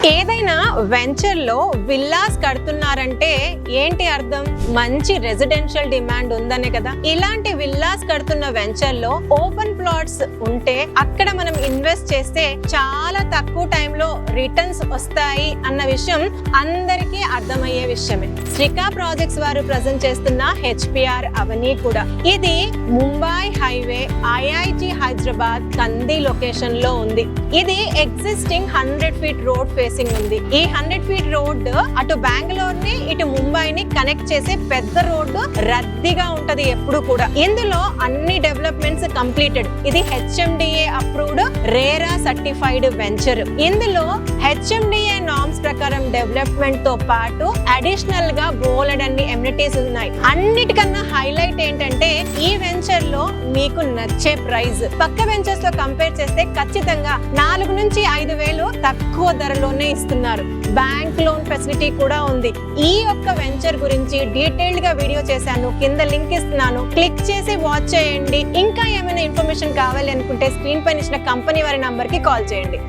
ఏదైనా వెంచర్ లో విల్లాస్ కడుతున్నారంటే ఏంటి అర్థం? మంచి రెసిడెన్షియల్ డిమాండ్ ఉందనే కదా. ఇలాంటి విల్లాస్ కడుతున్న వెంచర్ లో ఓపెన్ ప్లాట్స్ ఉంటే అక్కడ మనం ఇన్వెస్ట్ చేస్తే చాలా తక్కువ టైంలో రిటర్న్స్ వస్తాయి అన్న విషయం అందరికీ అర్థమయ్యే విషయమే. శ్రీకా ప్రాజెక్ట్స్ వారు ప్రజెంట్ చేస్తున్న HPR అవని కూడా ఇది ముంబై హైవే IIT హైదరాబాద్ కంది లొకేషన్ లో ఉంది. ఇది ఎగ్జిస్టింగ్ 100 ఫీట్ రోడ్ ఫేసింగ్ ఉంది. ఈ 100 ఫీట్ రోడ్ అటు బెంగళూరు ని ఇటు ముంబైని కనెక్ట్ చేసే పెద్ద రోడ్డు, రద్దీగా ఉంటది ఎప్పుడు కూడా. ఇందులో అన్ని డెవలప్మెంట్స్ కంప్లీటెడ్. ఇది HMDA approved RERA certified venture. ఇందులో HMDA నార్మ్స్ ప్రకారం డెవలప్మెంట్ తో పాటు అడిషనల్ గా బోలెడన్ని ఎమ్యూనిటీస్ ఉన్నాయి. అన్నిటికన్నా హైలైట్ ఏంటంటే ఈ వెంచర్ లో మీకు నచ్చే ప్రైస్ పక్క వెంచర్స్ తో కంపేర్ చేస్తే ఖచ్చితంగా 4 నుంచి 5 వేలు తక్కువ ధరలోనే ఇస్తున్నారు. బ్యాంక్ లోన్ ఫెసిలిటీ కూడా ఉంది. ఈ యొక్క వెంచర్ గురించి డీటెయిల్డ్ గా వీడియో చేశాను, కింద లింక్ ఇస్తున్నాను, క్లిక్ చేసి వాచ్ చేయండి. ఇంకా ఏమైనా ఇన్ఫర్మేషన్ కావాలి అనుకుంటే స్క్రీన్ పైన ఇచ్చిన కంపెనీ వారి నంబర్ కి కాల్ చేయండి.